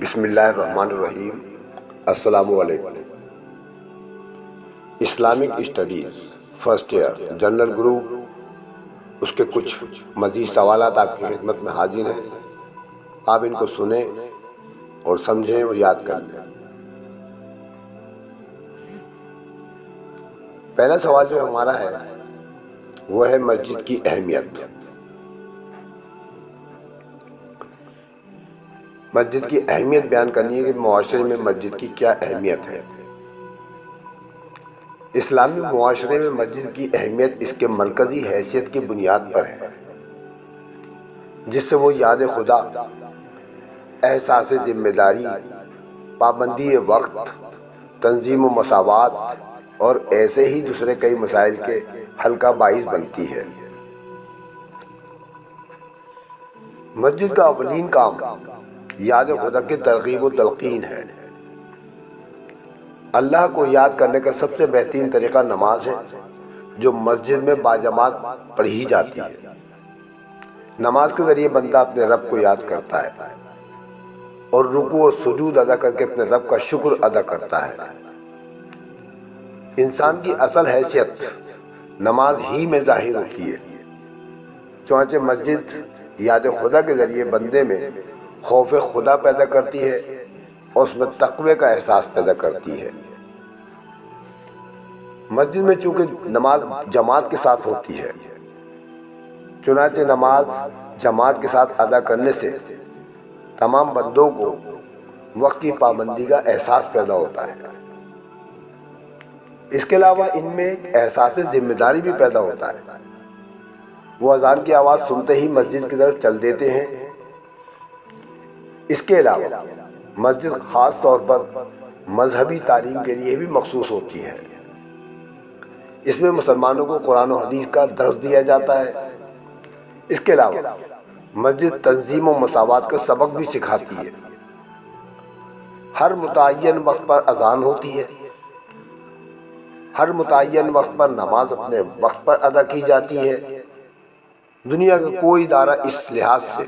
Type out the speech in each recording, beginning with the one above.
بسم اللہ الرحمن الرحیم۔ السلام علیکم۔ Islamic studies first year general group, اس کے کچھ مزید سوالات آپ کی خدمت میں حاضر ہیں۔ آپ ان کو سنیں اور سمجھیں اور یاد کر لیں۔ پہلا سوال جو ہمارا ہے وہ ہے مسجد کی اہمیت۔ مسجد کی اہمیت بیان کرنی ہے کہ معاشرے میں مسجد کی کیا اہمیت ہے۔ اسلامی معاشرے میں مسجد کی اہمیت اس کے مرکزی حیثیت کی بنیاد پر ہے، جس سے وہ یاد خدا، احساس ذمہ داری، پابندی وقت، تنظیم و مساوات اور ایسے ہی دوسرے کئی مسائل کے حل کا باعث بنتی ہے۔ مسجد کا اولین کام یاد خدا کی ترغیب و تلقین ہے۔ اللہ کو یاد کرنے کا سب سے بہترین طریقہ نماز ہے، جو مسجد میں باجماعت پڑھی جاتی ہے۔ نماز کے ذریعے بندہ اپنے رب کو یاد کرتا ہے اور رکوع اور سجود ادا کر کے اپنے رب کا شکر ادا کرتا ہے۔ انسان کی اصل حیثیت نماز ہی میں ظاہر ہوتی ہے، چنانچہ مسجد یاد خدا کے ذریعے بندے میں خوف خدا پیدا کرتی ہے اور اس میں تقوی کا احساس پیدا کرتی ہے۔ مسجد میں چونکہ نماز جماعت کے ساتھ ہوتی ہے، چنانچہ نماز جماعت کے ساتھ ادا کرنے سے تمام بندوں کو وقت کی پابندی کا احساس پیدا ہوتا ہے۔ اس کے علاوہ ان میں ایک احساس ذمہ داری بھی پیدا ہوتا ہے۔ وہ اذان کی آواز سنتے ہی مسجد کی طرف چل دیتے ہیں۔ اس کے علاوہ مسجد خاص طور پر مذہبی تعلیم کے لیے بھی مخصوص ہوتی ہے۔ اس میں مسلمانوں کو قرآن و حدیث کا درس دیا جاتا ہے۔ اس کے علاوہ مسجد تنظیم و مساوات کا سبق بھی سکھاتی ہے۔ ہر متعین وقت پر اذان ہوتی ہے۔ ہر متعین وقت پر نماز اپنے وقت پر ادا کی جاتی ہے۔ دنیا کا کوئی ادارہ اس لحاظ سے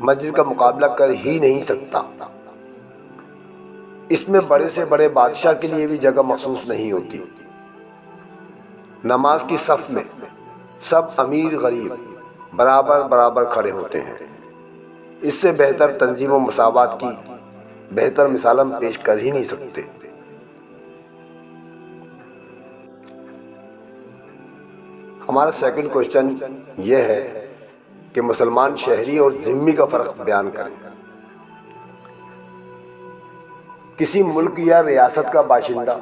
مسجد کا مقابلہ کر ہی نہیں سکتا۔ اس میں بڑے سے بڑے بادشاہ کے لیے بھی جگہ مخصوص نہیں ہوتی۔ نماز کی صف میں سب امیر غریب برابر برابر کھڑے ہوتے ہیں۔ اس سے بہتر تنظیم و مساوات کی بہتر مثال ہم پیش کر ہی نہیں سکتے۔ ہمارا سیکنڈ کوشچن یہ ہے کہ مسلمان شہری اور ذمہ کا فرق بیان کریں۔ کسی ملک یا ریاست کا باشندہ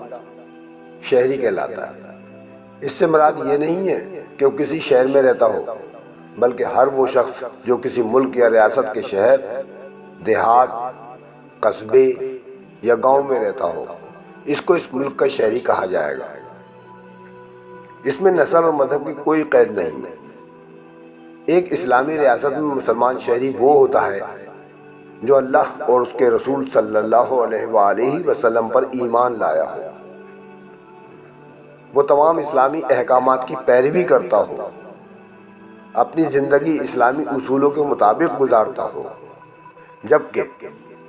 شہری کہلاتا ہے۔ اس سے مراد یہ نہیں ہے کہ وہ کسی شہر میں رہتا ہو، بلکہ ہر وہ شخص جو کسی ملک یا ریاست کے شہر، دیہات، قصبے یا گاؤں میں رہتا ہو، اس کو اس ملک کا شہری کہا جائے گا۔ اس میں نسل اور مذہب کی کوئی قید نہیں ہے۔ ایک اسلامی ریاست میں مسلمان شہری وہ ہوتا ہے جو اللہ اور اس کے رسول صلی اللہ علیہ وآلہ وسلم پر ایمان لایا ہو، وہ تمام اسلامی احکامات کی پیروی کرتا ہو، اپنی زندگی اسلامی اصولوں کے مطابق گزارتا ہو۔ جبکہ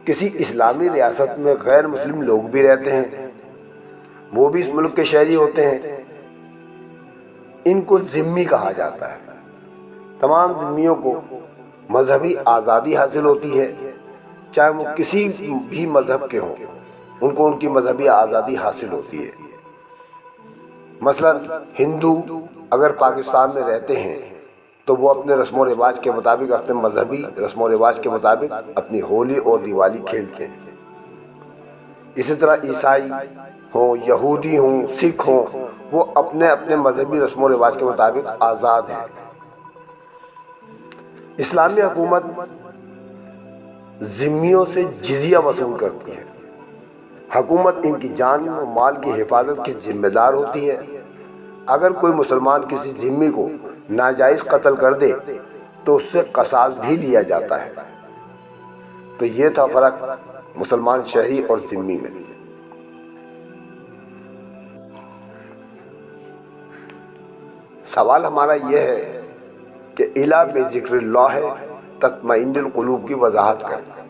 کسی اسلامی ریاست میں غیر مسلم لوگ بھی رہتے ہیں، وہ بھی اس ملک کے شہری ہوتے ہیں۔ ان کو ذمی کہا جاتا ہے۔ تمام ذمیوں کو مذہبی آزادی حاصل ہوتی ہے، چاہے وہ کسی بھی مذہب کے ہوں، ان کو ان کی مذہبی آزادی حاصل ہوتی ہے۔ مثلا ہندو اگر پاکستان میں رہتے ہیں تو وہ اپنے رسم و رواج کے مطابق، اپنے مذہبی رسم و رواج کے مطابق اپنی ہولی اور دیوالی کھیلتے ہیں۔ اسی طرح عیسائی ہوں، یہودی ہوں، سکھ ہوں، وہ اپنے اپنے مذہبی رسم و رواج کے مطابق آزاد ہیں۔ اسلامی حکومت ذمیوں سے جزیہ وصول کرتی ہے۔ حکومت ان کی جان و مال کی حفاظت کی ذمہ دار ہوتی ہے۔ اگر کوئی مسلمان کسی ذمی کو ناجائز قتل کر دے تو اس سے قصاص بھی لیا جاتا ہے۔ تو یہ تھا فرق مسلمان شہری اور ذمی میں۔ سوال ہمارا یہ ہے کہ الا بذکر اللہ تطمئن القلوب کی وضاحت کریں۔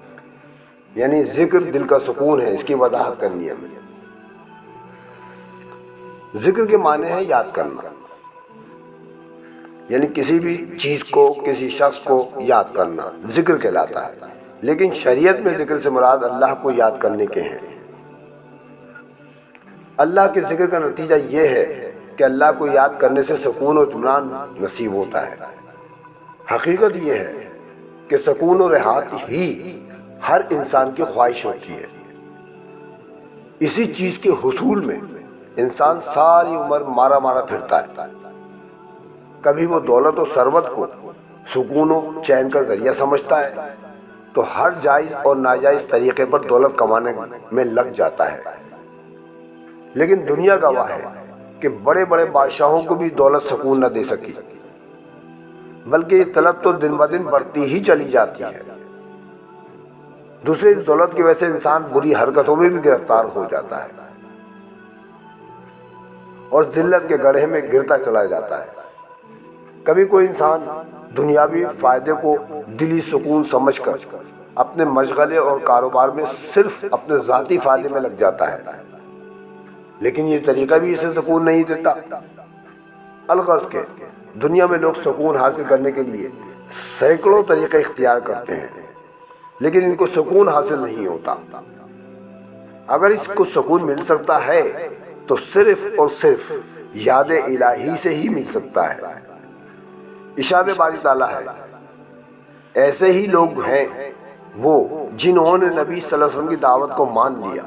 یعنی ذکر دل کا سکون ہے، اس کی وضاحت کرنی ہے ہمیں۔ ذکر کے معنی ہے یاد کرنا، یعنی کسی بھی چیز کو، کسی شخص کو یاد کرنا ذکر کہلاتا ہے۔ لیکن شریعت میں ذکر سے مراد اللہ کو یاد کرنے کے ہیں۔ اللہ کے ذکر کا نتیجہ یہ ہے کہ اللہ کو یاد کرنے سے سکون و اطمینان نصیب ہوتا ہے۔ حقیقت یہ ہے کہ سکون و راحت ہی ہر انسان کی خواہش ہوتی ہے۔ اسی چیز کے حصول میں انسان ساری عمر مارا مارا پھرتا ہے۔ کبھی وہ دولت و ثروت کو سکون و چین کا ذریعہ سمجھتا ہے تو ہر جائز اور ناجائز طریقے پر دولت کمانے میں لگ جاتا ہے۔ لیکن دنیا گواہ ہے کہ بڑے بڑے بادشاہوں کو بھی دولت سکون نہ دے سکی، بلکہ یہ طلب تو دن بدن بڑھتی ہی چلی جاتی ہے۔ دوسرے اس دولت کی وجہ سے انسان بری حرکتوں میں بھی گرفتار ہو جاتا ہے اور ذلت کے گڑھے میں گرتا چلا جاتا ہے۔ کبھی کوئی انسان دنیاوی فائدے کو دلی سکون سمجھ کر اپنے مشغلے اور کاروبار میں صرف اپنے ذاتی فائدے میں لگ جاتا ہے، لیکن یہ طریقہ بھی اسے سکون نہیں دیتا۔ الغرض کہ دنیا میں لوگ سکون حاصل کرنے کے لیے سینکڑوں طریقے اختیار کرتے ہیں، لیکن ان کو سکون حاصل نہیں ہوتا۔ اگر اس کو سکون مل سکتا ہے تو صرف اور صرف یاد الہی سے ہی مل سکتا ہے۔ ارشاد باری تعالیٰ ہے، ایسے ہی لوگ ہیں وہ جنہوں نے نبی صلی اللہ علیہ وسلم کی دعوت کو مان لیا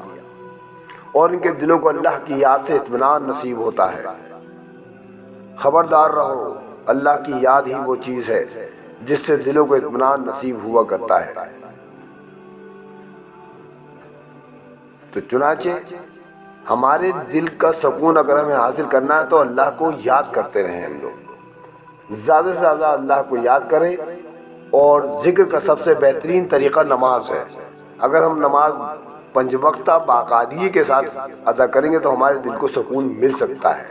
اور ان کے دلوں کو اللہ کی یاد سے اطمینان نصیب ہوتا ہے۔ خبردار رہو، اللہ کی یاد ہی وہ چیز ہے جس سے دلوں کو اطمینان نصیب ہوا کرتا ہے۔ تو چنانچہ ہمارے دل کا سکون اگر ہمیں حاصل کرنا ہے تو اللہ کو یاد کرتے رہیں۔ ہم لوگ زیادہ سے زیادہ اللہ کو یاد کریں، اور ذکر کا سب سے بہترین طریقہ نماز ہے۔ اگر ہم نماز 5 وقتہ باقاعدگی کے ساتھ ادا کریں گے تو ہمارے دل کو سکون مل سکتا ہے۔